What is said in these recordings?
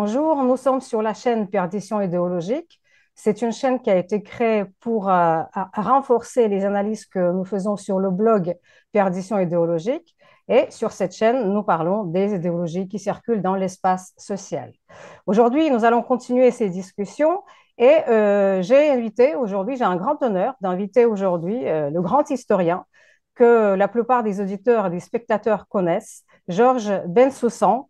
Bonjour, nous sommes sur la chaîne Perdition idéologique. C'est une chaîne qui a été créée pour renforcer les analyses que nous faisons sur le blog Perdition idéologique. Et sur cette chaîne, nous parlons des idéologies qui circulent dans l'espace social. Aujourd'hui, nous allons continuer ces discussions et j'ai un grand honneur d'inviter aujourd'hui le grand historien que la plupart des auditeurs et des spectateurs connaissent, Georges Bensoussan,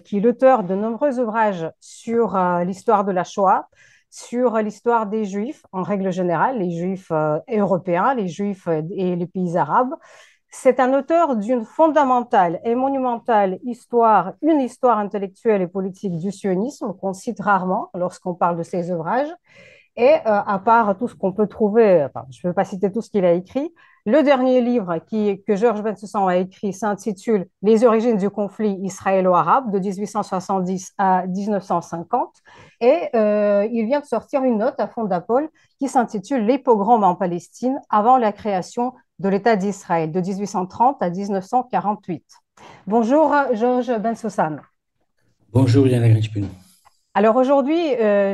qui est l'auteur de nombreux ouvrages sur l'histoire de la Shoah, sur l'histoire des Juifs en règle générale, les Juifs européens, les Juifs et les pays arabes. C'est un auteur d'une fondamentale et monumentale histoire, une histoire intellectuelle et politique du sionisme qu'on cite rarement lorsqu'on parle de ses ouvrages. Et à part tout ce qu'on peut trouver, enfin, je ne peux pas citer tout ce qu'il a écrit, le dernier livre que Georges Bensoussan a écrit s'intitule Les origines du conflit israélo-arabe de 1870 à 1950. Et il vient de sortir une note à Fondapol qui s'intitule Les pogroms en Palestine avant la création de l'État d'Israël de 1830 à 1948. Bonjour Georges Bensoussan. Bonjour Yana Grichpin. Alors aujourd'hui,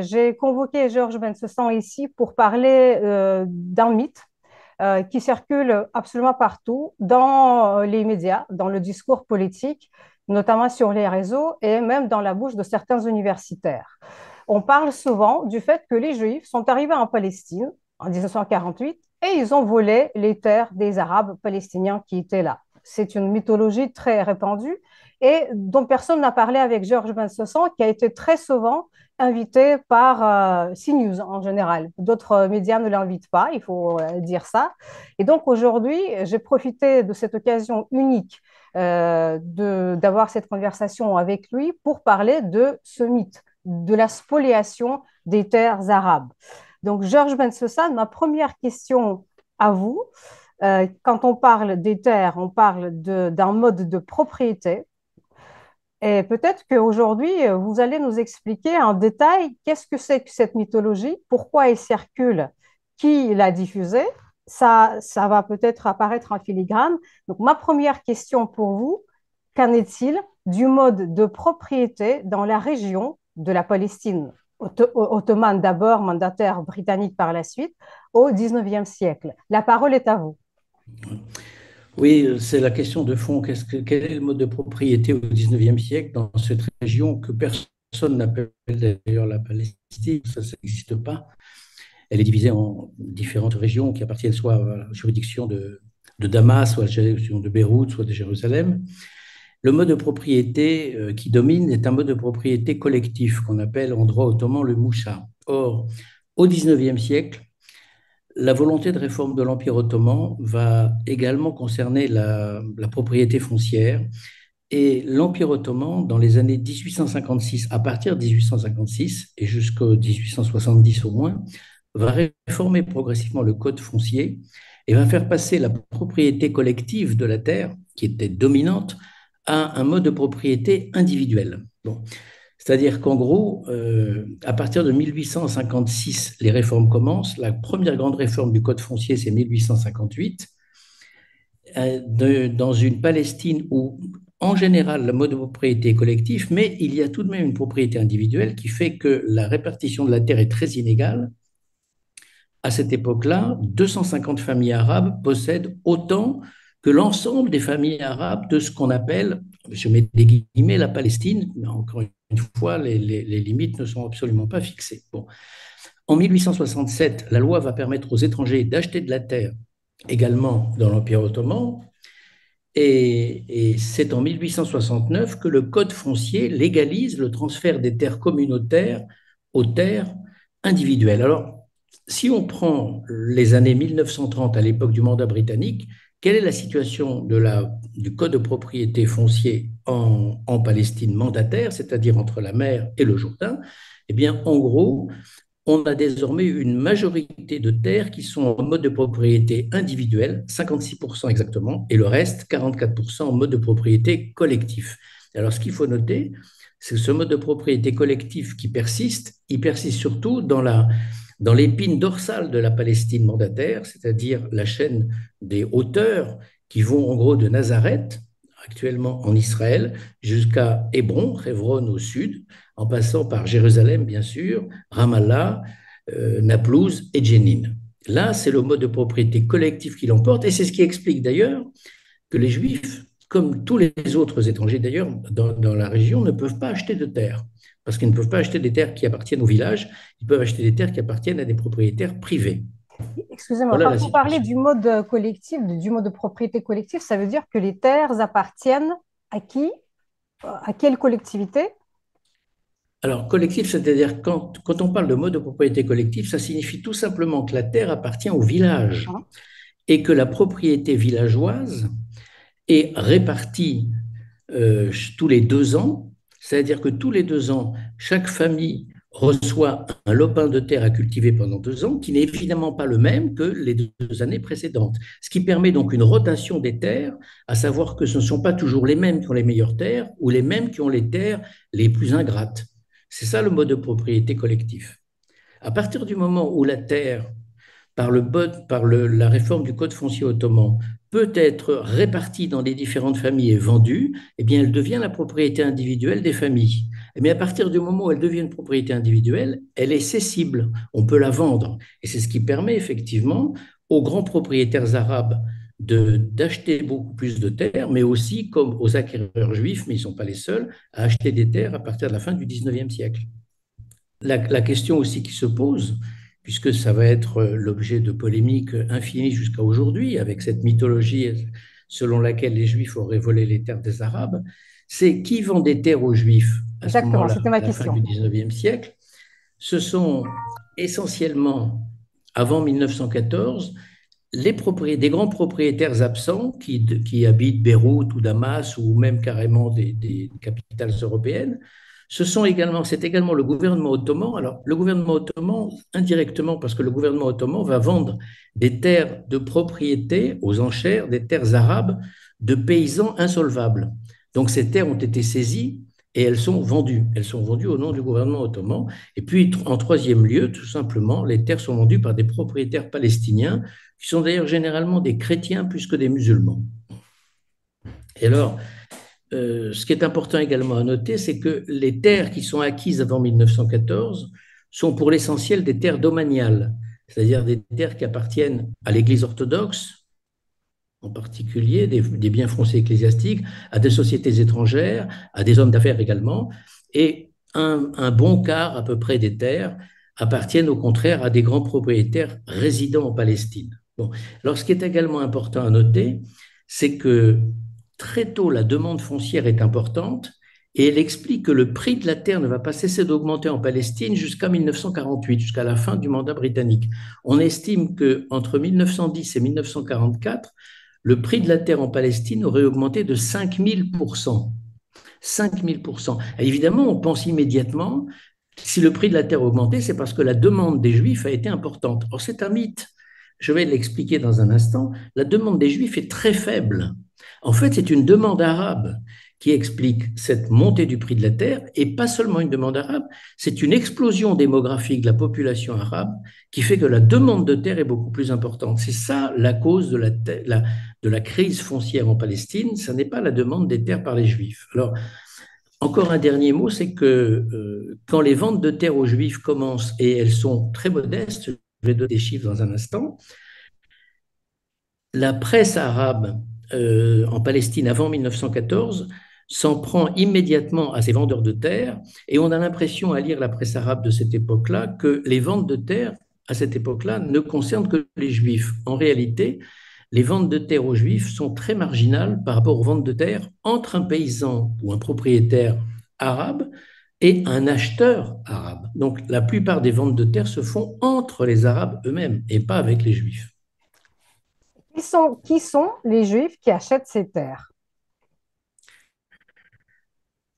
j'ai convoqué Georges Bensoussan ici pour parler d'un mythe qui circule absolument partout dans les médias, dans le discours politique, notamment sur les réseaux et même dans la bouche de certains universitaires. On parle souvent du fait que les Juifs sont arrivés en Palestine en 1948 et ils ont volé les terres des Arabes palestiniens qui étaient là. C'est une mythologie très répandue et dont personne n'a parlé avec Georges Bensoussan, qui a été très souvent invité par CNews en général. D'autres médias ne l'invitent pas, il faut dire ça. Et donc aujourd'hui, j'ai profité de cette occasion unique d'avoir cette conversation avec lui pour parler de ce mythe, de la spoliation des terres arabes. Donc Georges Bensoussan, ma première question à vous, quand on parle des terres, on parle d'un mode de propriété. Et peut-être qu'aujourd'hui, vous allez nous expliquer en détail qu'est-ce que c'est que cette mythologie, pourquoi elle circule, qui l'a diffusée. Ça va peut-être apparaître en filigrane. Donc, ma première question pour vous, qu'en est-il du mode de propriété dans la région de la Palestine ottomane d'abord, mandataire britannique par la suite, au 19e siècle? La parole est à vous. Oui, c'est la question de fond. Quel est le mode de propriété au XIXe siècle dans cette région que personne n'appelle d'ailleurs la Palestine? Ça n'existe pas. Elle est divisée en différentes régions qui appartiennent soit à la juridiction de Damas, soit à la juridiction de Beyrouth, soit de Jérusalem. Le mode de propriété qui domine est un mode de propriété collectif qu'on appelle en droit ottoman le moucha. Or, au XIXe siècle, la volonté de réforme de l'Empire ottoman va également concerner la propriété foncière. Et l'Empire ottoman, dans les années 1856, à partir de 1856 et jusqu'au 1870 au moins, va réformer progressivement le code foncier et va faire passer la propriété collective de la terre, qui était dominante, à un mode de propriété individuelle. Bon. C'est-à-dire qu'en gros, à partir de 1856, les réformes commencent. La première grande réforme du Code foncier, c'est 1858, dans une Palestine où, en général, le mode de propriété est collectif, mais il y a tout de même une propriété individuelle qui fait que la répartition de la terre est très inégale. À cette époque-là, 250 familles arabes possèdent autant que l'ensemble des familles arabes de ce qu'on appelle, je mets des guillemets, la Palestine, mais encore une fois, les limites ne sont absolument pas fixées. Bon. En 1867, la loi va permettre aux étrangers d'acheter de la terre également dans l'Empire ottoman, et c'est en 1869 que le Code foncier légalise le transfert des terres communautaires aux terres individuelles. Alors, si on prend les années 1930 à l'époque du mandat britannique, quelle est la situation du code de propriété foncier en Palestine mandataire, c'est-à-dire entre la mer et le Jourdain? Eh bien, en gros, on a désormais une majorité de terres qui sont en mode de propriété individuelle, 56% exactement, et le reste, 44% en mode de propriété collectif. Alors, ce qu'il faut noter, c'est que ce mode de propriété collectif qui persiste, il persiste surtout dans l'épine dorsale de la Palestine mandataire, c'est-à-dire la chaîne des hauteurs qui vont en gros de Nazareth actuellement en Israël, jusqu'à Hébron, Hebron au sud, en passant par Jérusalem, bien sûr, Ramallah, Naplouse et Jenin. Là, c'est le mode de propriété collectif qui l'emporte, et c'est ce qui explique d'ailleurs que les Juifs, comme tous les autres étrangers d'ailleurs dans la région, ne peuvent pas acheter de terres, parce qu'ils ne peuvent pas acheter des terres qui appartiennent au village, ils peuvent acheter des terres qui appartiennent à des propriétaires privés. Excusez-moi, Voilà quand la vous parlez situation. du mode collectif, du mode de propriété collectif, ça veut dire que les terres appartiennent à qui? À quelle collectivité? Alors, collectif, c'est-à-dire quand on parle de mode de propriété collective, ça signifie tout simplement que la terre appartient au village Hein. et que la propriété villageoise est répartie tous les 2 ans, c'est-à-dire que tous les 2 ans, chaque famille reçoit un lopin de terre à cultiver pendant 2 ans, qui n'est évidemment pas le même que les 2 années précédentes. Ce qui permet donc une rotation des terres, à savoir que ce ne sont pas toujours les mêmes qui ont les meilleures terres ou les mêmes qui ont les terres les plus ingrates. C'est ça le mode de propriété collectif. À partir du moment où la terre la réforme du Code foncier ottoman, peut être répartie dans les différentes familles et vendue, eh bien, elle devient la propriété individuelle des familles. Mais à partir du moment où elle devient une propriété individuelle, elle est cessible, on peut la vendre. Et c'est ce qui permet effectivement aux grands propriétaires arabes d'acheter beaucoup plus de terres, mais aussi comme aux acquéreurs juifs, mais ils ne sont pas les seuls, à acheter des terres à partir de la fin du 19e siècle. La question aussi qui se pose, puisque ça va être l'objet de polémiques infinies jusqu'à aujourd'hui, avec cette mythologie selon laquelle les Juifs auraient volé les terres des Arabes, c'est qui vend des terres aux Juifs à ce Exactement, moment-là, c'était ma à la fin du question. 19e siècle. Ce sont essentiellement, avant 1914, des grands propriétaires absents qui habitent Beyrouth ou Damas ou même carrément des capitales européennes. C'est également le gouvernement ottoman. Alors, le gouvernement ottoman, indirectement, parce que le gouvernement ottoman va vendre des terres de propriété aux enchères, des terres arabes de paysans insolvables. Donc, ces terres ont été saisies et elles sont vendues. Elles sont vendues au nom du gouvernement ottoman. Et puis, en troisième lieu, tout simplement, les terres sont vendues par des propriétaires palestiniens qui sont d'ailleurs généralement des chrétiens plus que des musulmans. Et alors, ce qui est important également à noter, c'est que les terres qui sont acquises avant 1914 sont pour l'essentiel des terres domaniales, c'est-à-dire des terres qui appartiennent à l'Église orthodoxe, en particulier des biens fonciers ecclésiastiques, à des sociétés étrangères, à des hommes d'affaires également, et un bon quart à peu près des terres appartiennent au contraire à des grands propriétaires résidant en Palestine. Bon. Alors, ce qui est également important à noter, c'est que très tôt, la demande foncière est importante et elle explique que le prix de la terre ne va pas cesser d'augmenter en Palestine jusqu'à 1948, jusqu'à la fin du mandat britannique. On estime qu'entre 1910 et 1944, le prix de la terre en Palestine aurait augmenté de 5000%. 5000%. Et évidemment, on pense immédiatement, si le prix de la terre a augmenté, c'est parce que la demande des Juifs a été importante. Or, c'est un mythe. Je vais l'expliquer dans un instant. La demande des Juifs est très faible. En fait, c'est une demande arabe qui explique cette montée du prix de la terre, et pas seulement une demande arabe, c'est une explosion démographique de la population arabe qui fait que la demande de terre est beaucoup plus importante. C'est ça la cause de la crise foncière en Palestine, ce n'est pas la demande des terres par les Juifs. Alors, encore un dernier mot, c'est que quand les ventes de terres aux Juifs commencent, et elles sont très modestes, je vais donner des chiffres dans un instant, la presse arabe en Palestine avant 1914 s'en prend immédiatement à ces vendeurs de terre, et on a l'impression à lire la presse arabe de cette époque-là que les ventes de terre à cette époque-là ne concernent que les Juifs. En réalité, les ventes de terre aux Juifs sont très marginales par rapport aux ventes de terre entre un paysan ou un propriétaire arabe et un acheteur arabe. Donc la plupart des ventes de terre se font entre les Arabes eux-mêmes et pas avec les Juifs. Qui sont les Juifs qui achètent ces terres?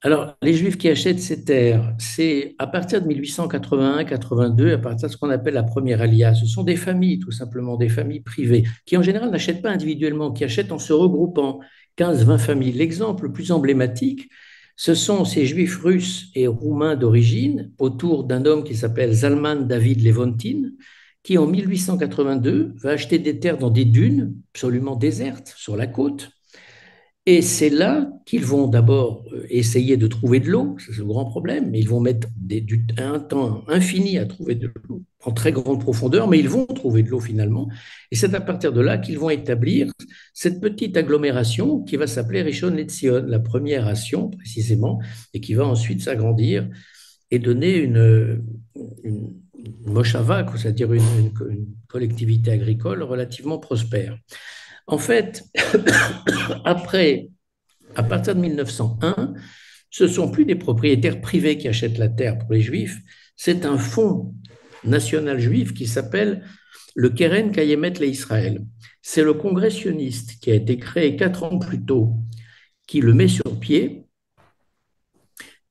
Alors, les Juifs qui achètent ces terres, c'est à partir de 1881-82, à partir de ce qu'on appelle la première alia. Ce sont des familles, tout simplement, des familles privées, qui en général n'achètent pas individuellement, qui achètent en se regroupant, 15-20 familles. L'exemple le plus emblématique, ce sont ces Juifs russes et roumains d'origine, autour d'un homme qui s'appelle Zalman David Levontin, qui en 1882 va acheter des terres dans des dunes absolument désertes sur la côte, Et c'est là qu'ils vont d'abord essayer de trouver de l'eau, c'est le grand problème, mais ils vont mettre un temps infini à trouver de l'eau en très grande profondeur, mais ils vont trouver de l'eau finalement. Et c'est à partir de là qu'ils vont établir cette petite agglomération qui va s'appeler Rishon LeZion, la première ration précisément, et qui va ensuite s'agrandir et donner une moshava, c'est-à-dire une collectivité agricole relativement prospère. En fait, après, à partir de 1901, ce ne sont plus des propriétaires privés qui achètent la terre pour les juifs, c'est un fonds national juif qui s'appelle le Keren Kayemet l'Israël. C'est le congrès sioniste qui a été créé 4 ans plus tôt qui le met sur pied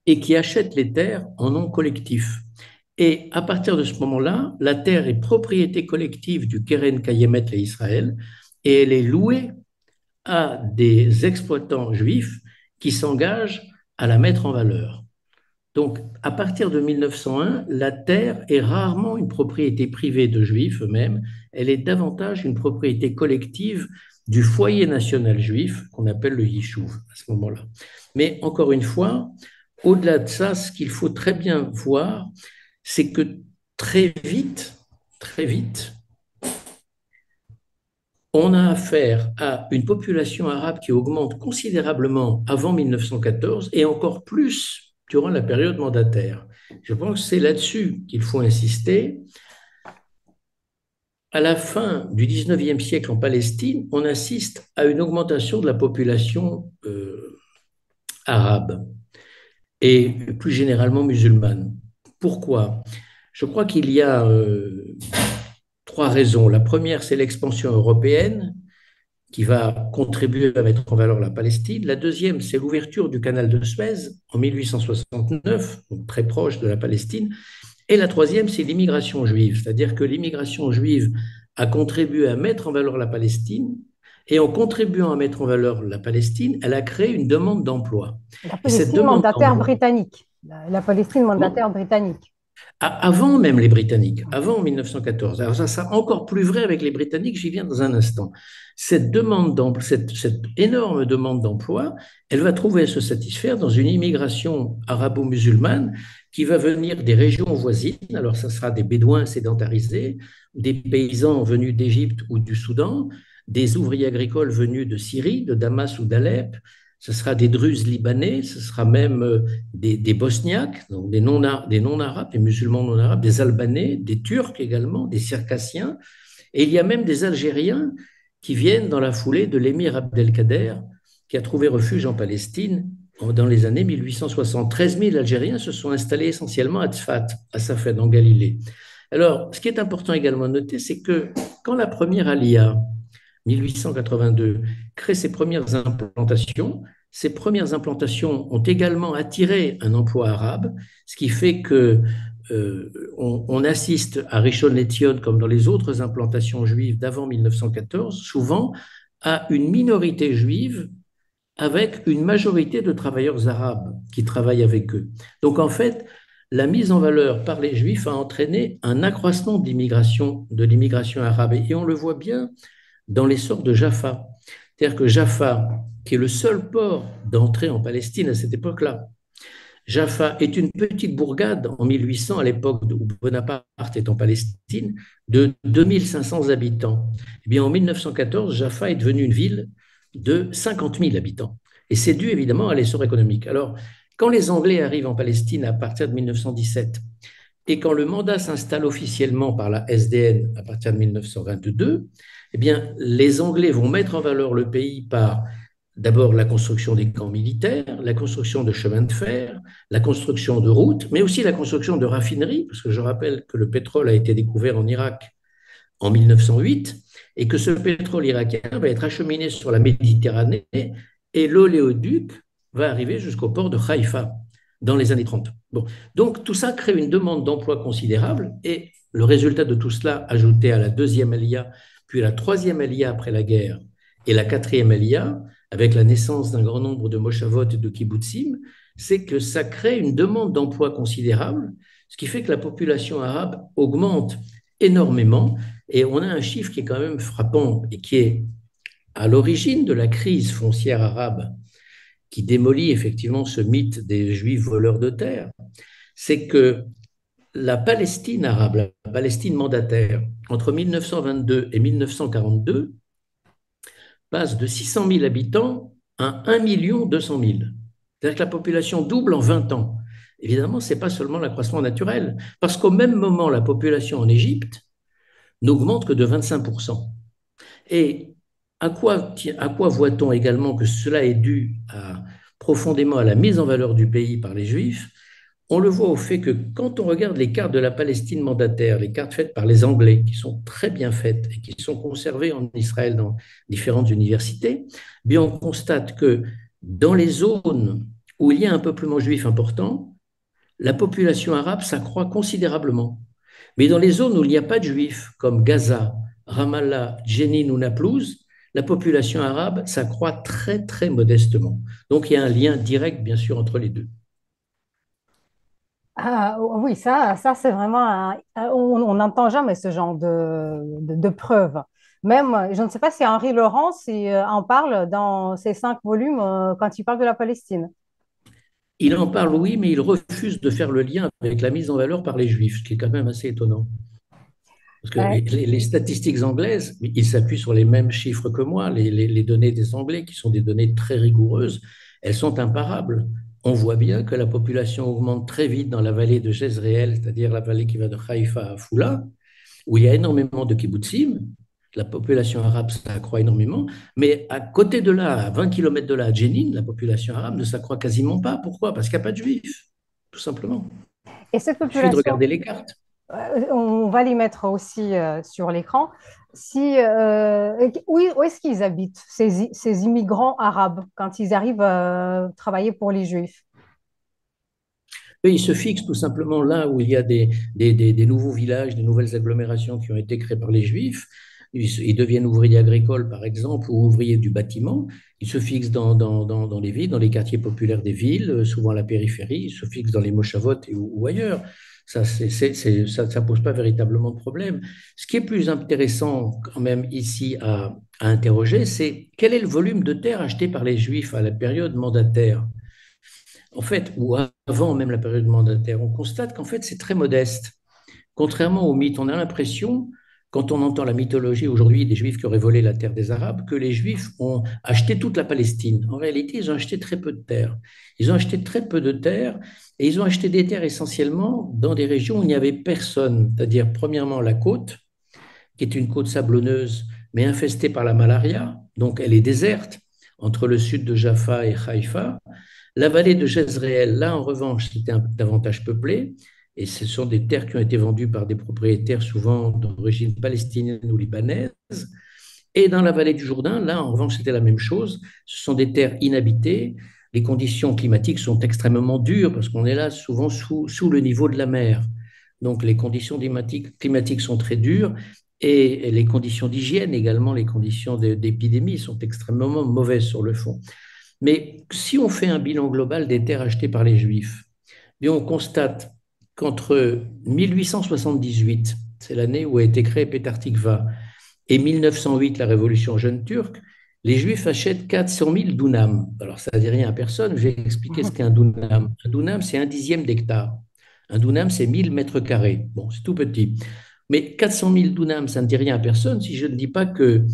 et qui achète les terres en nom collectif. Et à partir de ce moment-là, la terre est propriété collective du Keren Kayemet l'Israël et elle est louée à des exploitants juifs qui s'engagent à la mettre en valeur. Donc, à partir de 1901, la terre est rarement une propriété privée de juifs eux-mêmes, elle est davantage une propriété collective du foyer national juif qu'on appelle le Yishuv à ce moment-là. Mais encore une fois, au-delà de ça, ce qu'il faut très bien voir, c'est que très vite, on a affaire à une population arabe qui augmente considérablement avant 1914 et encore plus durant la période mandataire. Je pense que c'est là-dessus qu'il faut insister. À la fin du 19e siècle en Palestine, on assiste à une augmentation de la population arabe et plus généralement musulmane. Pourquoi? Je crois qu'il y a 3 raisons. La première, c'est l'expansion européenne qui va contribuer à mettre en valeur la Palestine. La deuxième, c'est l'ouverture du canal de Suez en 1869, donc très proche de la Palestine. Et la troisième, c'est l'immigration juive, c'est-à-dire que l'immigration juive a contribué à mettre en valeur la Palestine, et en contribuant à mettre en valeur la Palestine, elle a créé une demande d'emploi. La Et cette Palestine demande mandataire d'emploi, britannique. La Palestine mandataire britannique. avant même les Britanniques, avant 1914. Alors ça sera encore plus vrai avec les Britanniques, j'y viens dans un instant. Cette demande d'emploi, cette énorme demande d'emploi, elle va trouver à se satisfaire dans une immigration arabo-musulmane qui va venir des régions voisines. Alors ça sera des Bédouins sédentarisés, des paysans venus d'Égypte ou du Soudan, des ouvriers agricoles venus de Syrie, de Damas ou d'Alep. Ce sera des Druzes libanais, ce sera même des Bosniaques, donc des non-arabes, des musulmans non-arabes, des Albanais, des Turcs également, des Circassiens. Et il y a même des Algériens qui viennent dans la foulée de l'émir Abdelkader, qui a trouvé refuge en Palestine dans les années 1860. 13 000 Algériens se sont installés essentiellement à Tzfat, à Safed, en Galilée. Alors, ce qui est important également à noter, c'est que quand la première Aliyah, 1882, crée ses premières implantations. Ces premières implantations ont également attiré un emploi arabe, ce qui fait que on assiste à Rishon LeZion, comme dans les autres implantations juives d'avant 1914, souvent à une minorité juive avec une majorité de travailleurs arabes qui travaillent avec eux. Donc en fait, la mise en valeur par les juifs a entraîné un accroissement de l'immigration arabe. Et on le voit bien dans l'essor de Jaffa. C'est-à-dire que Jaffa, qui est le seul port d'entrée en Palestine à cette époque-là, Jaffa est une petite bourgade en 1800, à l'époque où Bonaparte est en Palestine, de 2500 habitants. Eh bien, en 1914, Jaffa est devenue une ville de 50 000 habitants. Et c'est dû évidemment à l'essor économique. Alors, quand les Anglais arrivent en Palestine à partir de 1917, et quand le mandat s'installe officiellement par la SDN à partir de 1922, eh bien, les Anglais vont mettre en valeur le pays par d'abord la construction des camps militaires, la construction de chemins de fer, la construction de routes, mais aussi la construction de raffineries, parce que je rappelle que le pétrole a été découvert en Irak en 1908 et que ce pétrole irakien va être acheminé sur la Méditerranée et l'oléoduc va arriver jusqu'au port de Haïfa dans les années 30. Bon. Donc tout ça crée une demande d'emploi considérable et le résultat de tout cela, ajouté à la deuxième Aliyah, puis la troisième Aliyah après la guerre et la quatrième Aliyah, avec la naissance d'un grand nombre de moshavot et de kibbutzim, c'est que ça crée une demande d'emploi considérable, ce qui fait que la population arabe augmente énormément. Et on a un chiffre qui est quand même frappant et qui est à l'origine de la crise foncière arabe qui démolit effectivement ce mythe des Juifs voleurs de terre, c'est que la Palestine arabe, la Palestine mandataire, entre 1922 et 1942, passe de 600 000 habitants à 1 200 000. C'est-à-dire que la population double en 20 ans. Évidemment, ce n'est pas seulement l'accroissement naturel, parce qu'au même moment, la population en Égypte n'augmente que de 25%. Et à quoi voit-on également que cela est dû profondément à la mise en valeur du pays par les Juifs? On le voit au fait que quand on regarde les cartes de la Palestine mandataire, les cartes faites par les Anglais, qui sont très bien faites et qui sont conservées en Israël dans différentes universités, bien on constate que dans les zones où il y a un peuplement juif important, la population arabe s'accroît considérablement. Mais dans les zones où il n'y a pas de juifs, comme Gaza, Ramallah, Jenin ou Naplouse, la population arabe s'accroît très, très modestement. Donc il y a un lien direct, bien sûr, entre les deux. Ah, oui, ça c'est vraiment, on n'entend jamais ce genre de preuves. Même, je ne sais pas si Henri Laurent en parle dans ses 5 volumes quand il parle de la Palestine. Il en parle, oui, mais il refuse de faire le lien avec la mise en valeur par les juifs, ce qui est quand même assez étonnant. Parce que Euh, les statistiques anglaises, ils s'appuient sur les mêmes chiffres que moi, les données des Anglais, qui sont des données très rigoureuses, elles sont imparables. On voit bien que la population augmente très vite dans la vallée de Jezreel, c'est-à-dire la vallée qui va de Haïfa à Foula, où il y a énormément de kibbutzim. La population arabe s'accroît énormément, mais à côté de là, à 20 kilomètres de là, à Jenin, la population arabe ne s'accroît quasiment pas. Pourquoi? Parce qu'il n'y a pas de juifs, tout simplement. et cette Il suffit de population, regarder les cartes. on va les mettre aussi sur l'écran. Où est-ce qu'ils habitent, ces immigrants arabes, quand ils arrivent à travailler pour les Juifs? Et ils se fixent tout simplement là où il y a des nouveaux villages, des nouvelles agglomérations qui ont été créées par les Juifs. Ils deviennent ouvriers agricoles, par exemple, ou ouvriers du bâtiment. Ils se fixent dans les villes, dans les quartiers populaires des villes, souvent à la périphérie. Ils se fixent dans les moshavot ou ailleurs. Ça pose pas véritablement de problème. Ce qui est plus intéressant quand même ici à interroger, c'est quel est le volume de terre acheté par les Juifs à la période mandataire en fait, ou avant même la période mandataire, on constate qu'en fait, c'est très modeste. Contrairement au mythe, on a l'impression, quand on entend la mythologie aujourd'hui des Juifs qui auraient volé la terre des Arabes, que les Juifs ont acheté toute la Palestine. En réalité, ils ont acheté très peu de terre. Ils ont acheté très peu de terre et ils ont acheté des terres essentiellement dans des régions où il n'y avait personne, c'est-à-dire premièrement la côte, qui est une côte sablonneuse mais infestée par la malaria, donc elle est déserte entre le sud de Jaffa et Haïfa. La vallée de Jezreel, là, en revanche, c'était davantage peuplé, et ce sont des terres qui ont été vendues par des propriétaires souvent d'origine palestinienne ou libanaise. Et dans la vallée du Jourdain, là, en revanche, c'était la même chose. Ce sont des terres inhabitées. Les conditions climatiques sont extrêmement dures parce qu'on est là souvent sous le niveau de la mer. Donc, les conditions climatiques sont très dures et les conditions d'hygiène également, les conditions d'épidémie sont extrêmement mauvaises sur le fond. Mais si on fait un bilan global des terres achetées par les Juifs, bien on constate qu'entre 1878, c'est l'année où a été créé Petar Tikva, et 1908, la révolution jeune turque, les Juifs achètent 400 000 dunams. Alors, ça ne dit rien à personne. Je vais expliquer ce qu'est un dunam. Un dunam, c'est un dixième d'hectare. Un dunam, c'est 1000 mètres carrés. Bon, c'est tout petit. Mais 400 000 dunams, ça ne dit rien à personne si je ne dis pas que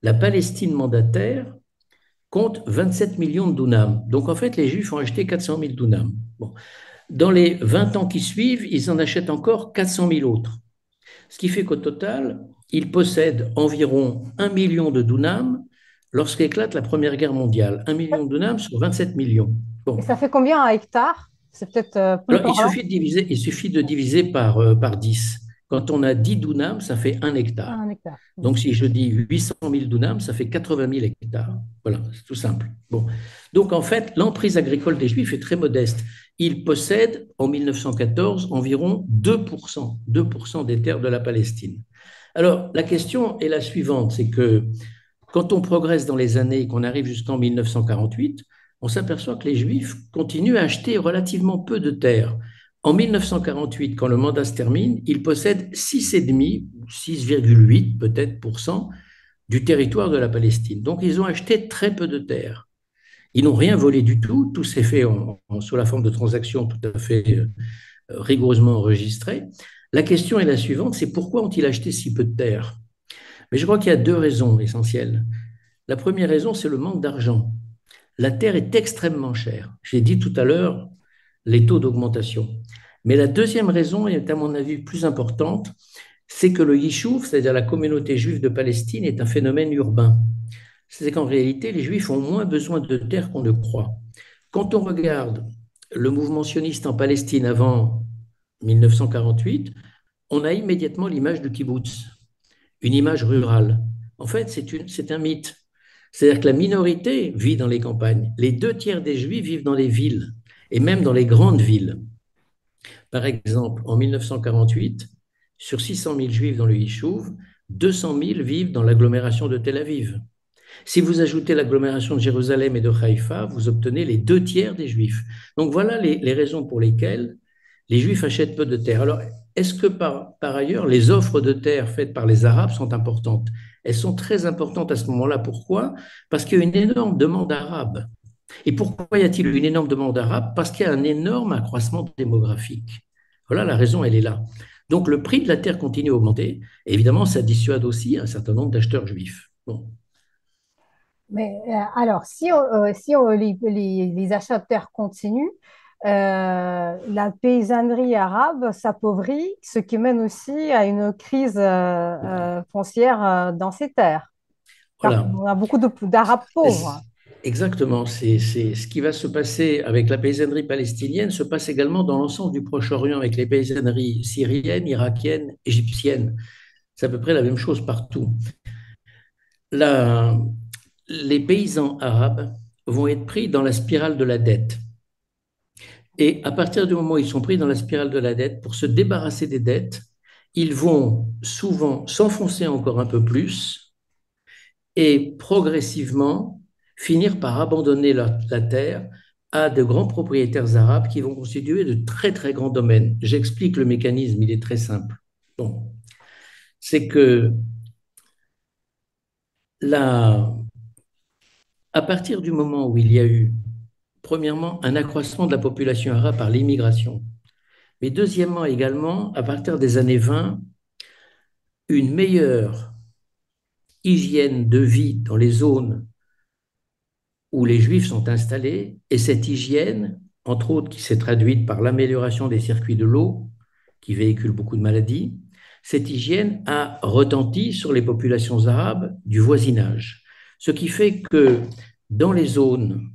la Palestine mandataire compte 27 millions de dunams. Donc, en fait, les Juifs ont acheté 400 000 dunams. Bon. Dans les 20 ans qui suivent, ils en achètent encore 400 000 autres. Ce qui fait qu'au total, ils possèdent environ 1 million de dunams lorsqu'éclate la Première Guerre mondiale. 1 million de dunams sur 27 millions. Et Bon. ça fait combien un hectare? C'est peut-être plus Alors, parlant. il suffit de diviser par 10. Quand on a 10 dunams, ça fait 1 hectare. Un hectare. Donc, si je dis 800 000 dunams, ça fait 80 000 hectares. Voilà, c'est tout simple. Bon. Donc, en fait, l'emprise agricole des Juifs est très modeste. Ils possèdent, en 1914, environ 2% des terres de la Palestine. Alors, la question est la suivante, c'est que quand on progresse dans les années et qu'on arrive jusqu'en 1948, on s'aperçoit que les Juifs continuent à acheter relativement peu de terres. En 1948, quand le mandat se termine, ils possèdent 6,5, 6,8 peut-être pour cent du territoire de la Palestine. Donc, ils ont acheté très peu de terres. Ils n'ont rien volé du tout. Tout s'est fait sous la forme de transactions tout à fait rigoureusement enregistrées. La question est la suivante, c'est pourquoi ont-ils acheté si peu de terres? Mais je crois qu'il y a deux raisons essentielles. La première raison, c'est le manque d'argent. La terre est extrêmement chère. J'ai dit tout à l'heure les taux d'augmentation. Mais la deuxième raison est, à mon avis, plus importante, c'est que le Yishuv, c'est-à-dire la communauté juive de Palestine, est un phénomène urbain. C'est qu'en réalité, les Juifs ont moins besoin de terre qu'on ne croit. Quand on regarde le mouvement sioniste en Palestine avant 1948, on a immédiatement l'image du kibbutz, une image rurale. En fait, c'est un mythe. C'est-à-dire que la minorité vit dans les campagnes. Les deux tiers des Juifs vivent dans les villes, et même dans les grandes villes. Par exemple, en 1948, sur 600 000 Juifs dans le Yishuv, 200 000 vivent dans l'agglomération de Tel Aviv. Si vous ajoutez l'agglomération de Jérusalem et de Haïfa, vous obtenez les deux tiers des Juifs. Donc voilà les raisons pour lesquelles les Juifs achètent peu de terre. Alors, est-ce que par ailleurs, les offres de terre faites par les Arabes sont importantes? Elles sont très importantes à ce moment-là. Pourquoi? Parce qu'il y a une énorme demande arabe. Et pourquoi y a-t-il une énorme demande arabe? Parce qu'il y a un énorme accroissement démographique. Voilà, la raison, elle est là. Donc le prix de la terre continue à augmenter. Et évidemment, ça dissuade aussi un certain nombre d'acheteurs juifs. Bon. Mais alors, si les achats de terre continuent, la paysannerie arabe s'appauvrit, ce qui mène aussi à une crise foncière dans ces terres. Car Voilà. on a beaucoup d'Arabes pauvres. Exactement. C'est ce qui va se passer avec la paysannerie palestinienne se passe également dans l'ensemble du Proche-Orient avec les paysanneries syriennes, irakiennes, égyptiennes. C'est à peu près la même chose partout. La- les paysans arabes vont être pris dans la spirale de la dette. Et à partir du moment où ils sont pris dans la spirale de la dette, pour se débarrasser des dettes, ils vont souvent s'enfoncer encore un peu plus et progressivement finir par abandonner la terre à de grands propriétaires arabes qui vont constituer de très très grands domaines. J'explique le mécanisme, il est très simple. Bon, c'est que la, à partir du moment où il y a eu, premièrement, un accroissement de la population arabe par l'immigration, mais deuxièmement également, à partir des années 20, une meilleure hygiène de vie dans les zones où les Juifs sont installés, et cette hygiène, entre autres, qui s'est traduite par l'amélioration des circuits de l'eau, qui véhiculent beaucoup de maladies, cette hygiène a retenti sur les populations arabes du voisinage. Ce qui fait que dans les zones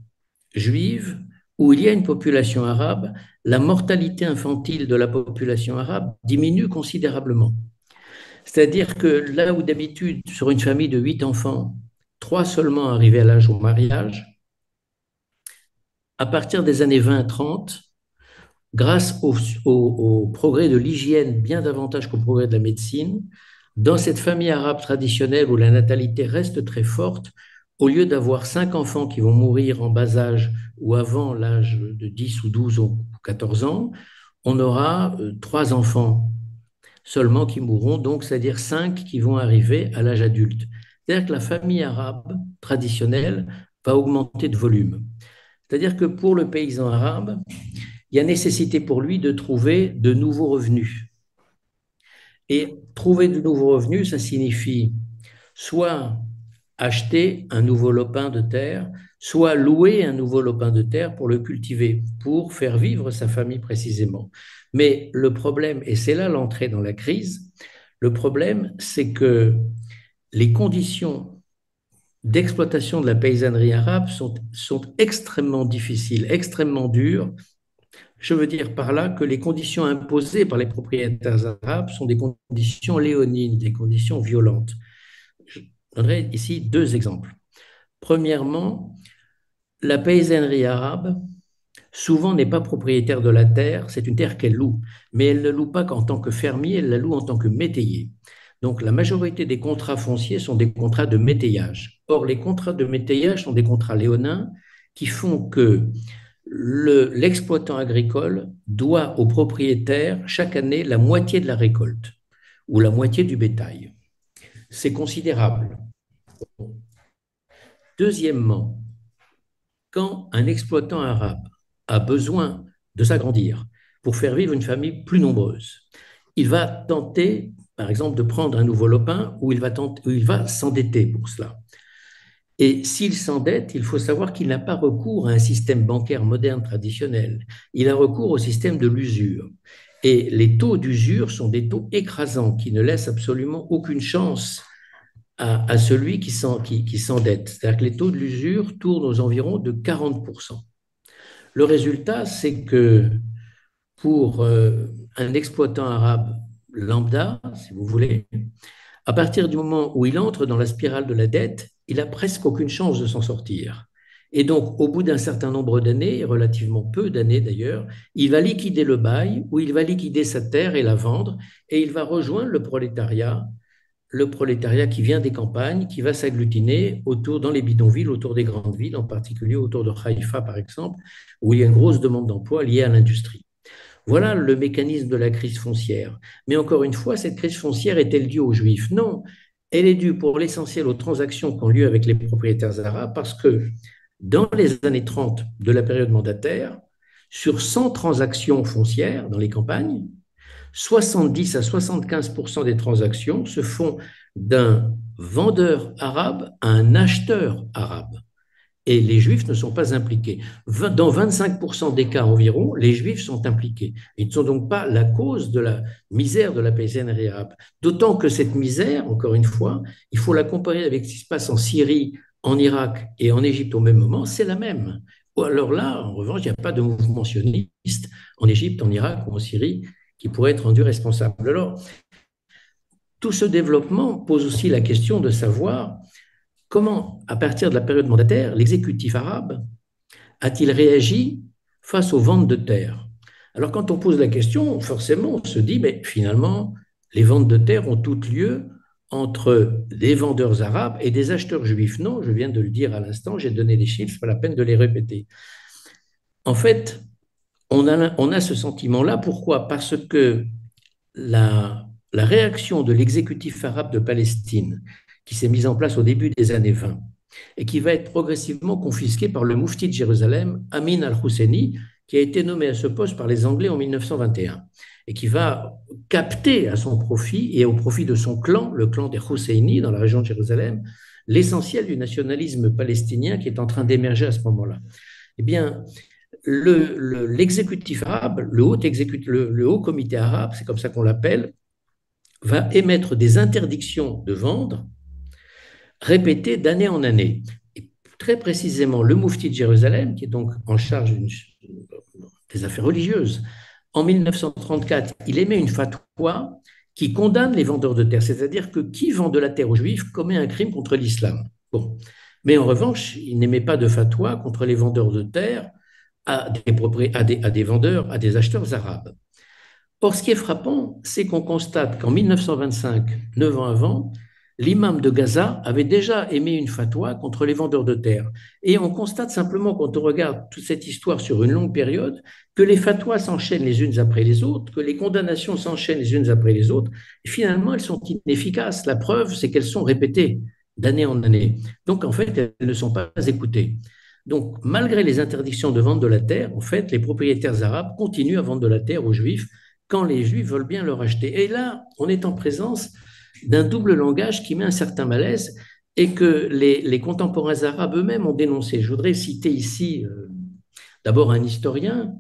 juives où il y a une population arabe, la mortalité infantile de la population arabe diminue considérablement. C'est-à-dire que là où d'habitude, sur une famille de 8 enfants, 3 seulement arrivaient à l'âge au mariage, à partir des années 20-30, grâce au progrès de l'hygiène bien davantage qu'au progrès de la médecine, dans cette famille arabe traditionnelle où la natalité reste très forte, au lieu d'avoir 5 enfants qui vont mourir en bas âge ou avant l'âge de 10 ou 12 ou 14 ans, on aura 3 enfants seulement qui mourront, donc c'est-à-dire 5 qui vont arriver à l'âge adulte. C'est-à-dire que la famille arabe traditionnelle va augmenter de volume. C'est-à-dire que pour le paysan arabe, il y a nécessité pour lui de trouver de nouveaux revenus. Et trouver de nouveaux revenus, ça signifie soit acheter un nouveau lopin de terre, soit louer un nouveau lopin de terre pour le cultiver, pour faire vivre sa famille précisément. Mais le problème, et c'est là l'entrée dans la crise, le problème, c'est que les conditions d'exploitation de la paysannerie arabe sont extrêmement difficiles, extrêmement dures. Je veux dire par là que les conditions imposées par les propriétaires arabes sont des conditions léonines, des conditions violentes. Je donnerai ici 2 exemples. Premièrement, la paysannerie arabe, souvent n'est pas propriétaire de la terre, c'est une terre qu'elle loue, mais elle ne loue pas qu'en tant que fermier, elle la loue en tant que métayer. Donc la majorité des contrats fonciers sont des contrats de métayage. Or, les contrats de métayage sont des contrats léonins qui font que l'exploitant agricole doit au propriétaire chaque année la moitié de la récolte ou la moitié du bétail. C'est considérable. Deuxièmement, quand un exploitant arabe a besoin de s'agrandir pour faire vivre une famille plus nombreuse, il va tenter, par exemple, de prendre un nouveau lopin où il va s'endetter pour cela. Et s'il s'endette, il faut savoir qu'il n'a pas recours à un système bancaire moderne traditionnel. Il a recours au système de l'usure. Et les taux d'usure sont des taux écrasants qui ne laissent absolument aucune chance à celui qui s'endette. C'est-à-dire que les taux de l'usure tournent aux environs de 40%. Le résultat, c'est que pour un exploitant arabe lambda, si vous voulez, à partir du moment où il entre dans la spirale de la dette, il a presque aucune chance de s'en sortir. Et donc, au bout d'un certain nombre d'années, relativement peu d'années d'ailleurs, il va liquider le bail ou il va liquider sa terre et la vendre et il va rejoindre le prolétariat qui vient des campagnes, qui va s'agglutiner dans les bidonvilles, autour des grandes villes, en particulier autour de Haïfa par exemple, où il y a une grosse demande d'emploi liée à l'industrie. Voilà le mécanisme de la crise foncière. Mais encore une fois, cette crise foncière est-elle due aux Juifs? Non, elle est due pour l'essentiel aux transactions qui ont lieu avec les propriétaires arabes parce que dans les années 30 de la période mandataire, sur 100 transactions foncières dans les campagnes, 70 à 75% des transactions se font d'un vendeur arabe à un acheteur arabe. Et les Juifs ne sont pas impliqués. Dans 25% des cas environ, les Juifs sont impliqués. Ils ne sont donc pas la cause de la misère de la paysannerie arabe. D'autant que cette misère, encore une fois, il faut la comparer avec ce qui se passe en Syrie, en Irak et en Égypte au même moment, c'est la même. Ou alors là, en revanche, il n'y a pas de mouvement sioniste en Égypte, en Irak ou en Syrie qui pourrait être rendu responsable. Alors, tout ce développement pose aussi la question de savoir comment, à partir de la période mandataire, l'exécutif arabe a-t-il réagi face aux ventes de terres? Alors, quand on pose la question, forcément, on se dit, mais finalement, les ventes de terres ont toutes lieu entre des vendeurs arabes et des acheteurs juifs. Non, je viens de le dire à l'instant, j'ai donné des chiffres, pas la peine de les répéter. En fait, on a ce sentiment-là. Pourquoi? Parce que la réaction de l'exécutif arabe de Palestine, qui s'est mise en place au début des années 20 et qui va être progressivement confisquée par le moufti de Jérusalem, Amin al-Husseini, qui a été nommé à ce poste par les Anglais en 1921 et qui va capter à son profit et au profit de son clan, le clan des Husseini dans la région de Jérusalem, l'essentiel du nationalisme palestinien qui est en train d'émerger à ce moment-là. Eh bien, l'exécutif arabe, le haut comité arabe, c'est comme ça qu'on l'appelle, va émettre des interdictions de vendre répétées d'année en année. Et très précisément, le moufti de Jérusalem, qui est donc en charge des affaires religieuses, en 1934, il émet une fatwa qui condamne les vendeurs de terre, c'est-à-dire que qui vend de la terre aux juifs commet un crime contre l'islam. Bon. Mais en revanche, il n'émet pas de fatwa contre les vendeurs de terre à des vendeurs, à des acheteurs arabes. Or, ce qui est frappant, c'est qu'on constate qu'en 1925, 9 ans avant, l'imam de Gaza avait déjà émis une fatwa contre les vendeurs de terre. Et on constate simplement, quand on regarde toute cette histoire sur une longue période, que les fatwas s'enchaînent les unes après les autres, que les condamnations s'enchaînent les unes après les autres, et finalement, elles sont inefficaces. La preuve, c'est qu'elles sont répétées d'année en année. Donc, en fait, elles ne sont pas écoutées. Donc, malgré les interdictions de vente de la terre, en fait, les propriétaires arabes continuent à vendre de la terre aux juifs quand les juifs veulent bien leur acheter. Et là, on est en présence d'un double langage qui met un certain malaise et que les contemporains arabes eux-mêmes ont dénoncé. Je voudrais citer ici d'abord un historien,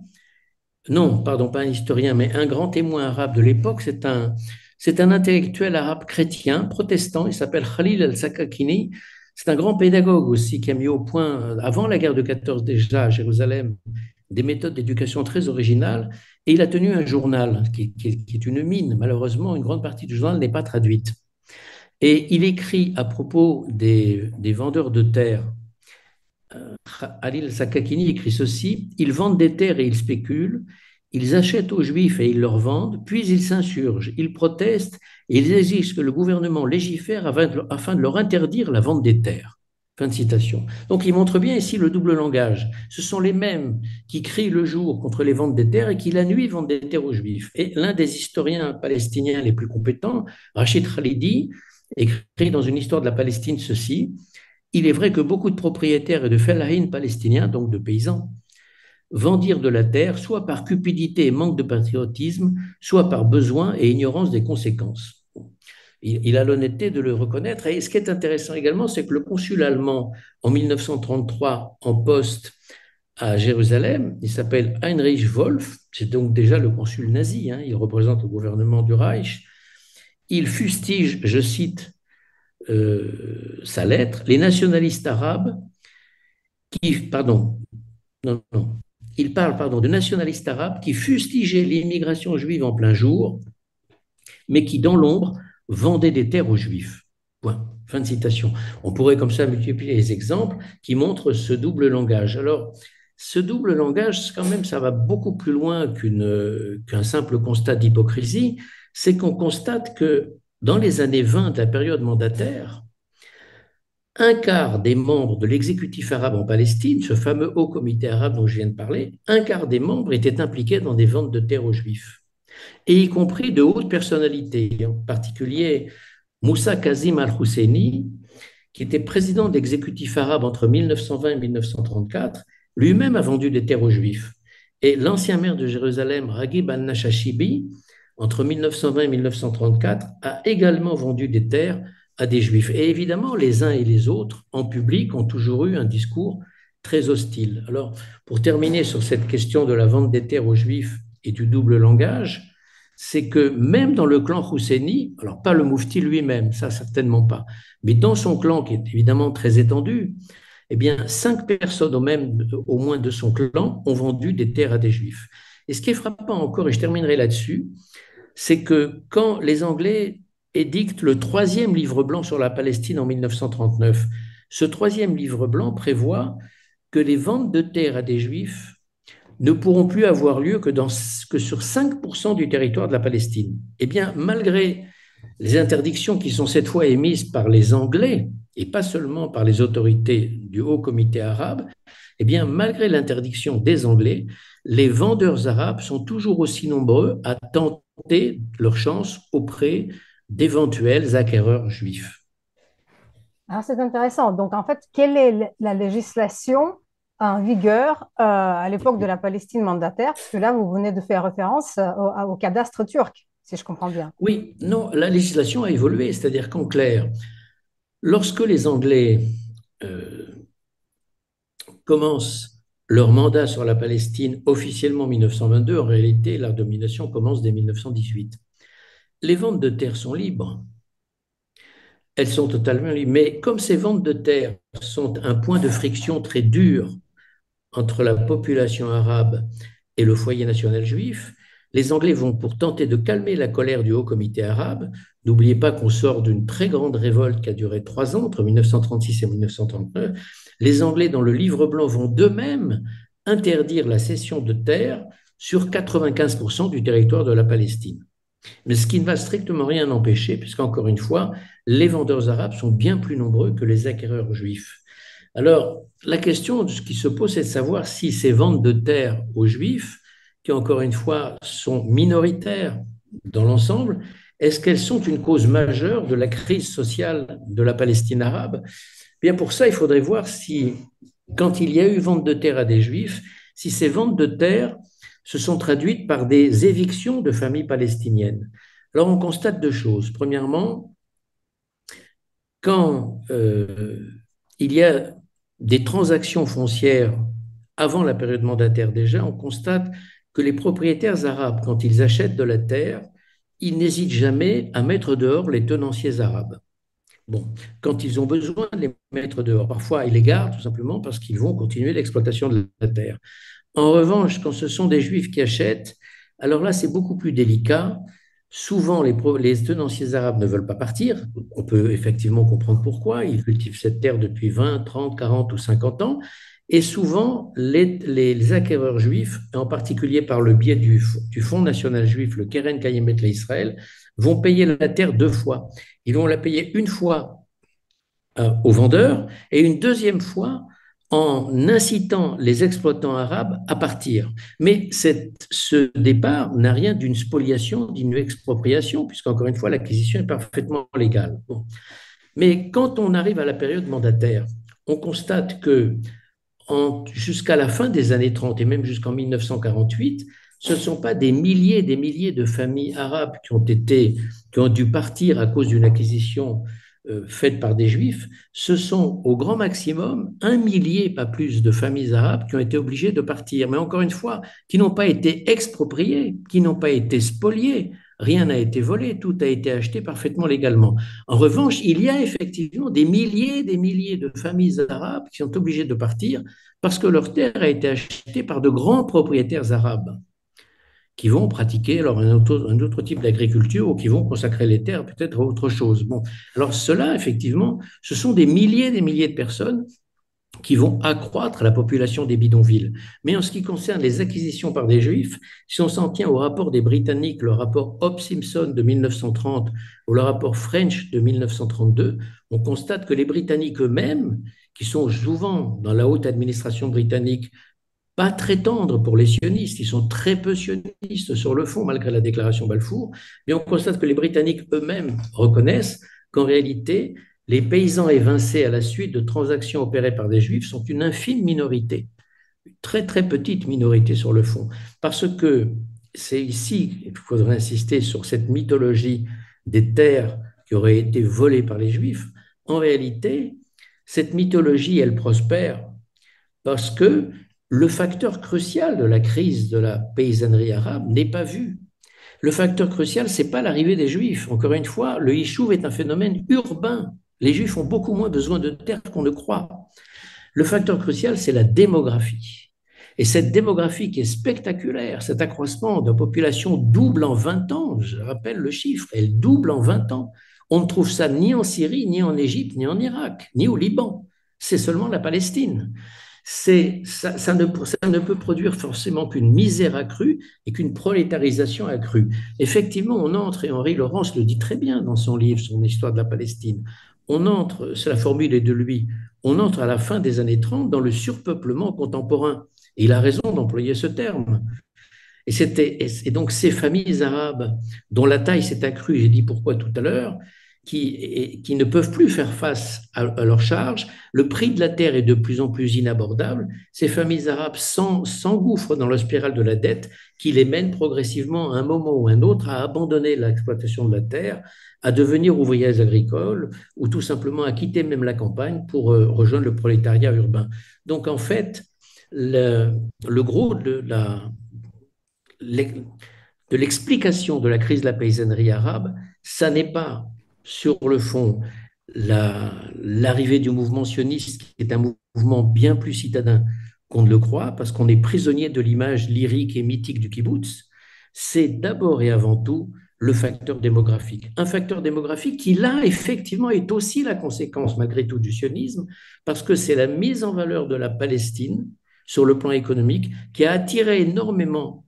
non, pardon, pas un historien, mais un grand témoin arabe de l'époque, c'est un intellectuel arabe chrétien, protestant, il s'appelle Khalil al-Sakakini. C'est un grand pédagogue aussi qui a mis au point, avant la guerre de 14 déjà à Jérusalem, des méthodes d'éducation très originales. Et il a tenu un journal qui est une mine. Malheureusement, une grande partie du journal n'est pas traduite. Et il écrit à propos des vendeurs de terre. Khalil Sakakini écrit ceci: ils vendent des terres et ils spéculent, ils achètent aux Juifs et ils leur vendent, puis ils s'insurgent, ils protestent et ils exigent que le gouvernement légifère afin de leur interdire la vente des terres. Fin de citation. Donc il montre bien ici le double langage. Ce sont les mêmes qui crient le jour contre les ventes des terres et qui la nuit vendent des terres aux Juifs. Et l'un des historiens palestiniens les plus compétents, Rachid Khalidi, écrit dans une histoire de la Palestine ceci: il est vrai que beaucoup de propriétaires et de fellahin palestiniens, donc de paysans, vendirent de la terre soit par cupidité et manque de patriotisme, soit par besoin et ignorance des conséquences. Il a l'honnêteté de le reconnaître. Et ce qui est intéressant également, c'est que le consul allemand, en 1933, en poste à Jérusalem, il s'appelle Heinrich Wolf, c'est donc déjà le consul nazi, hein, il représente le gouvernement du Reich. Il fustige, je cite sa lettre, les nationalistes arabes qui, pardon, non, non, il parle, pardon, de nationalistes arabes qui fustigeaient l'immigration juive en plein jour, mais qui, dans l'ombre, vendaient des terres aux juifs. Point. Fin de citation. On pourrait comme ça multiplier les exemples qui montrent ce double langage. Alors, ce double langage, quand même, ça va beaucoup plus loin qu'un simple constat d'hypocrisie. C'est qu'on constate que dans les années 20 de la période mandataire, un quart des membres de l'exécutif arabe en Palestine, ce fameux haut comité arabe dont je viens de parler, un quart des membres étaient impliqués dans des ventes de terres aux juifs, et y compris de hautes personnalités, en particulier Moussa Kazim al-Husseini, qui était président de l'exécutif arabe entre 1920 et 1934, lui-même a vendu des terres aux juifs. Et l'ancien maire de Jérusalem, Raghib al-Nashashibi, entre 1920 et 1934, a également vendu des terres à des juifs. Et évidemment, les uns et les autres, en public, ont toujours eu un discours très hostile. Alors, pour terminer sur cette question de la vente des terres aux juifs et du double langage, c'est que même dans le clan Husseini, alors pas le Moufti lui-même, ça certainement pas, mais dans son clan, qui est évidemment très étendu, eh bien, 5 personnes au moins de son clan ont vendu des terres à des juifs. Et ce qui est frappant encore, et je terminerai là-dessus, c'est que quand les Anglais édictent le troisième livre blanc sur la Palestine en 1939, ce troisième livre blanc prévoit que les ventes de terres à des juifs ne pourront plus avoir lieu que sur 5% du territoire de la Palestine. Eh bien, malgré les interdictions qui sont cette fois émises par les Anglais, et pas seulement par les autorités du Haut Comité arabe, eh bien, malgré l'interdiction des Anglais, les vendeurs arabes sont toujours aussi nombreux à tenter leur chance auprès d'éventuels acquéreurs juifs. Ah, c'est intéressant. Donc, en fait, quelle est la législation en vigueur à l'époque de la Palestine mandataire? Parce que là, vous venez de faire référence au cadastre turc, si je comprends bien. Oui, non, la législation a évolué, c'est-à-dire qu'en clair, lorsque les Anglais euh, commencent leur mandat sur la Palestine officiellement en 1922, en réalité, la domination commence dès 1918. Les ventes de terre sont libres, elles sont totalement libres, mais comme ces ventes de terre sont un point de friction très dur entre la population arabe et le foyer national juif, les Anglais vont, pour tenter de calmer la colère du Haut Comité arabe, n'oubliez pas qu'on sort d'une très grande révolte qui a duré 3 ans, entre 1936 et 1939, les Anglais, dans le livre blanc, vont d'eux-mêmes interdire la cession de terres sur 95% du territoire de la Palestine. Mais ce qui ne va strictement rien empêcher, puisqu'encore une fois, les vendeurs arabes sont bien plus nombreux que les acquéreurs juifs. Alors, la question qui se pose, c'est de savoir si ces ventes de terres aux juifs, qui encore une fois sont minoritaires dans l'ensemble, est-ce qu'elles sont une cause majeure de la crise sociale de la Palestine arabe? Bien, pour ça, il faudrait voir si, quand il y a eu vente de terres à des juifs, si ces ventes de terres se sont traduites par des évictions de familles palestiniennes. Alors, on constate 2 choses. Premièrement, quand il y a des transactions foncières avant la période mandataire déjà, on constate que les propriétaires arabes, quand ils achètent de la terre, ils n'hésitent jamais à mettre dehors les tenanciers arabes. Bon, quand ils ont besoin de les mettre dehors, parfois ils les gardent tout simplement parce qu'ils vont continuer l'exploitation de la terre. En revanche, quand ce sont des juifs qui achètent, alors là, c'est beaucoup plus délicat. Souvent, les tenanciers arabes ne veulent pas partir. On peut effectivement comprendre pourquoi. Ils cultivent cette terre depuis 20, 30, 40 ou 50 ans. Et souvent, les acquéreurs juifs, en particulier par le biais du Fonds national juif, le Keren Kayemet l'Israël, vont payer la terre 2 fois. Ils vont la payer une fois aux vendeurs et une deuxième fois en incitant les exploitants arabes à partir. Mais ce départ n'a rien d'une spoliation, d'une expropriation, puisqu'encore une fois, l'acquisition est parfaitement légale. Bon. Mais quand on arrive à la période mandataire, on constate que jusqu'à la fin des années 30 et même jusqu'en 1948, ce ne sont pas des milliers et des milliers de familles arabes qui ont dû partir à cause d'une acquisition faite par des juifs, ce sont au grand maximum 1 millier, pas plus, de familles arabes qui ont été obligées de partir. Mais encore une fois, qui n'ont pas été expropriées, qui n'ont pas été spoliées. Rien n'a été volé, tout a été acheté parfaitement légalement. En revanche, il y a effectivement des milliers de familles arabes qui sont obligées de partir parce que leur terre a été achetée par de grands propriétaires arabes qui vont pratiquer alors un autre type d'agriculture ou qui vont consacrer les terres peut-être à autre chose. Bon, alors cela, effectivement, ce sont des milliers de personnes qui vont accroître la population des bidonvilles. Mais en ce qui concerne les acquisitions par des Juifs, si on s'en tient au rapport des Britanniques, le rapport Hobbes-Simpson de 1930 ou le rapport French de 1932, on constate que les Britanniques eux-mêmes, qui sont souvent dans la haute administration britannique, pas très tendres pour les sionistes, ils sont très peu sionistes sur le fond, malgré la déclaration Balfour, mais on constate que les Britanniques eux-mêmes reconnaissent qu'en réalité, les paysans évincés à la suite de transactions opérées par des juifs sont une infime minorité, une très très petite minorité sur le fond, parce que c'est ici qu'il faudrait insister sur cette mythologie des terres qui auraient été volées par les juifs. En réalité, cette mythologie, elle prospère parce que le facteur crucial de la crise de la paysannerie arabe n'est pas vu. Le facteur crucial, ce n'est pas l'arrivée des Juifs. Encore une fois, le Yishuv est un phénomène urbain. Les Juifs ont beaucoup moins besoin de terre qu'on ne croit. Le facteur crucial, c'est la démographie. Et cette démographie qui est spectaculaire, cet accroissement de la population double en 20 ans, je rappelle le chiffre, elle double en 20 ans. On ne trouve ça ni en Syrie, ni en Égypte, ni en Irak, ni au Liban. C'est seulement la Palestine. Ça ne peut produire forcément qu'une misère accrue et qu'une prolétarisation accrue. Effectivement, on entre, et Henri Laurence le dit très bien dans son livre, son histoire de la Palestine, on entre, c'est la formule est de lui, on entre à la fin des années 30 dans le surpeuplement contemporain. Et il a raison d'employer ce terme. Et donc ces familles arabes dont la taille s'est accrue, j'ai dit pourquoi tout à l'heure, qui ne peuvent plus faire face à leurs charges, le prix de la terre est de plus en plus inabordable, ces familles arabes s'engouffrent dans la spirale de la dette qui les mène progressivement à un moment ou à un autre à abandonner l'exploitation de la terre, à devenir ouvrières agricoles ou tout simplement à quitter même la campagne pour rejoindre le prolétariat urbain. Donc en fait, le gros de l'explication de la crise de la paysannerie arabe, ça n'est pas sur le fond l'arrivée du mouvement sioniste, qui est un mouvement bien plus citadin qu'on ne le croit, parce qu'on est prisonnier de l'image lyrique et mythique du kibbutz. C'est d'abord et avant tout le facteur démographique. Un facteur démographique qui, là, effectivement, est aussi la conséquence, malgré tout, du sionisme, parce que c'est la mise en valeur de la Palestine sur le plan économique qui a attiré énormément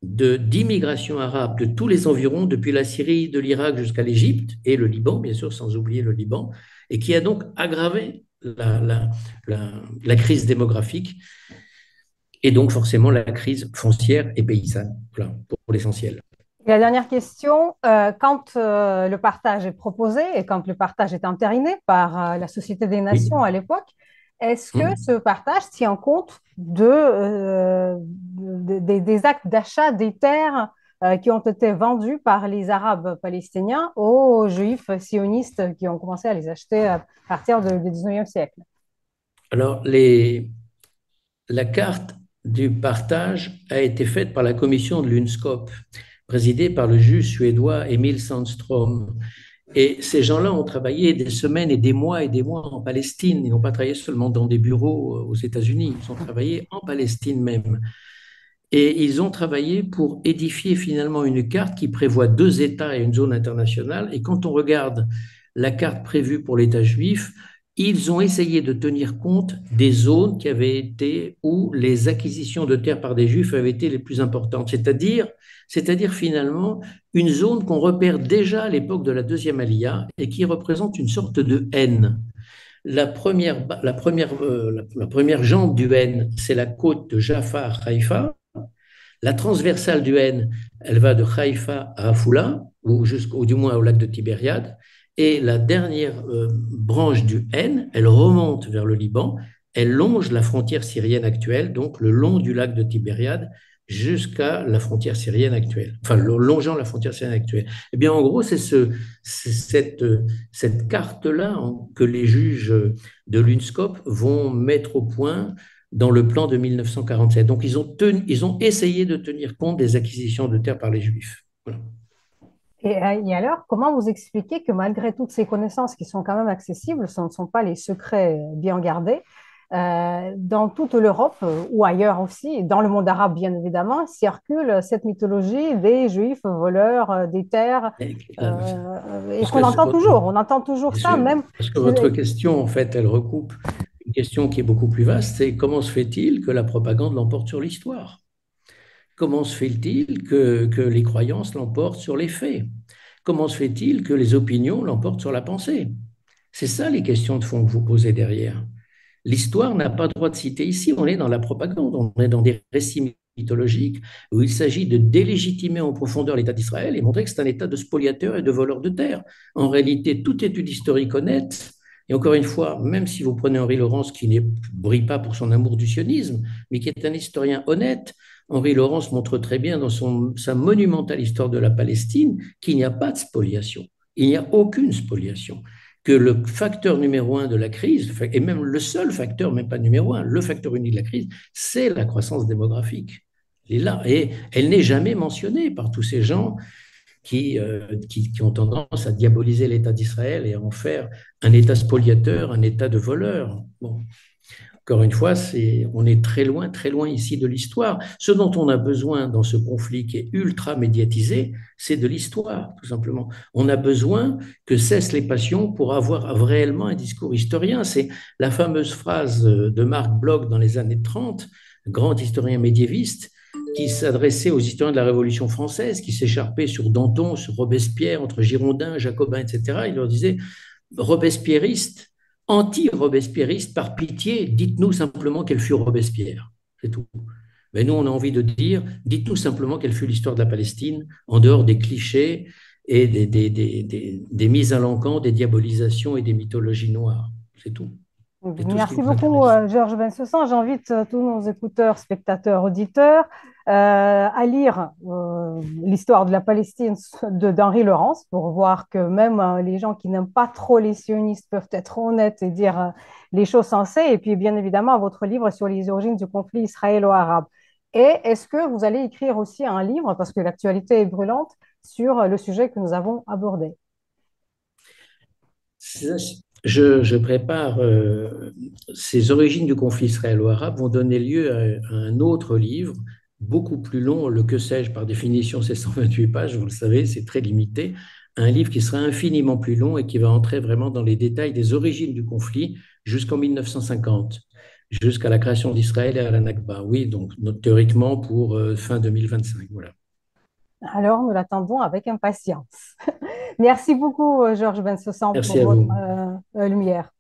d'immigration arabe de tous les environs, depuis la Syrie, de l'Irak jusqu'à l'Égypte et le Liban, bien sûr, sans oublier le Liban, et qui a donc aggravé la crise démographique et donc forcément la crise foncière et paysanne, voilà, pour l'essentiel. Et la dernière question, quand le partage est proposé et quand le partage est entériné par la Société des Oui. Nations à l'époque, est-ce que Hum. ce partage tient compte des actes d'achat des terres qui ont été vendues par les Arabes palestiniens aux Juifs sionistes qui ont commencé à les acheter à partir du 19e siècle? Alors, la carte du partage a été faite par la commission de l'UNSCOP, présidée par le juge suédois Emil Sandström. Et ces gens-là ont travaillé des semaines et des mois en Palestine. Ils n'ont pas travaillé seulement dans des bureaux aux États-Unis, ils ont travaillé en Palestine même. Et ils ont travaillé pour édifier finalement une carte qui prévoit 2 États et une zone internationale. Et quand on regarde la carte prévue pour l'État juif, ils ont essayé de tenir compte des zones qui avaient été où les acquisitions de terres par des juifs avaient été les plus importantes, c'est-à-dire finalement une zone qu'on repère déjà à l'époque de la deuxième Aliyah et qui représente une sorte de haine. la première jambe du N, c'est la côte de Jaffa à Haïfa. La transversale du N, elle va de Haïfa à Afula, ou du moins au lac de Tibériade. Et la dernière branche du N, elle remonte vers le Liban, elle longe la frontière syrienne actuelle, donc le long du lac de Tibériade jusqu'à la frontière syrienne actuelle, enfin longeant la frontière syrienne actuelle. Eh bien, en gros, c'est cette carte-là que les juges de l'UNSCOP vont mettre au point dans le plan de 1947. Donc, ils ont essayé de tenir compte des acquisitions de terres par les Juifs. Voilà. Et alors, comment vous expliquez que malgré toutes ces connaissances qui sont quand même accessibles, ce ne sont pas les secrets bien gardés, dans toute l'Europe ou ailleurs aussi, dans le monde arabe bien évidemment, circule cette mythologie des Juifs voleurs des terres et Parce qu'on que, on entend toujours bien ça, sûr, même. parce que votre question, en fait, elle recoupe une question qui est beaucoup plus vaste, c'est comment se fait-il que la propagande l'emporte sur l'histoire? Comment se fait-il que les croyances l'emportent sur les faits? Comment se fait-il que les opinions l'emportent sur la pensée? C'est ça les questions de fond que vous posez derrière. L'histoire n'a pas droit de citer ici, on est dans la propagande, on est dans des récits mythologiques où il s'agit de délégitimer en profondeur l'État d'Israël et montrer que c'est un État de spoliateur et de voleur de terre. En réalité, toute étude historique honnête, et encore une fois, même si vous prenez Henri Laurence qui ne brille pas pour son amour du sionisme, mais qui est un historien honnête, Henri Laurence montre très bien dans sa monumentale histoire de la Palestine qu'il n'y a pas de spoliation. Il n'y a aucune spoliation, que le facteur numéro un de la crise, et même le seul facteur, même pas numéro un, le facteur unique de la crise, c'est la croissance démographique. Elle est là et elle n'est jamais mentionnée par tous ces gens qui ont tendance à diaboliser l'État d'Israël et à en faire un État spoliateur, un État de voleurs. Bon. Encore une fois, on est très loin ici de l'histoire. Ce dont on a besoin dans ce conflit qui est ultra médiatisé, c'est de l'histoire, tout simplement. On a besoin que cessent les passions pour avoir réellement un discours historien. C'est la fameuse phrase de Marc Bloch dans les années 30, grand historien médiéviste, qui s'adressait aux historiens de la Révolution française, qui s'écharpait sur Danton, sur Robespierre, entre Girondins, Jacobins, etc. Il leur disait, Robespierriste, anti-Robespierriste, par pitié, dites-nous simplement quel fut Robespierre. C'est tout. Mais nous, on a envie de dire, dites-nous simplement quelle fut l'histoire de la Palestine, en dehors des clichés et des mises à l'encan, des diabolisations et des mythologies noires. C'est tout. C'est tout ce qui Merci nous beaucoup, intéresse. Georges Bensoussan. J'invite tous nos écouteurs, spectateurs, auditeurs à lire l'histoire de la Palestine d'Henri Laurence pour voir que même les gens qui n'aiment pas trop les sionistes peuvent être honnêtes et dire les choses sensées. Et puis, bien évidemment, votre livre sur les origines du conflit israélo-arabe. Et est-ce que vous allez écrire aussi un livre, parce que l'actualité est brûlante, sur le sujet que nous avons abordé? Je prépare ces origines du conflit israélo-arabe vont donner lieu à un autre livre beaucoup plus long. Le que sais-je, par définition, c'est 128 pages, vous le savez, c'est très limité. Un livre qui sera infiniment plus long et qui va entrer vraiment dans les détails des origines du conflit jusqu'en 1950, jusqu'à la création d'Israël et à la Nakba. Oui, donc théoriquement pour fin 2025. Voilà. Alors, nous l'attendons avec impatience. Merci beaucoup, Georges Bensoussan, Merci pour à votre vous. lumière.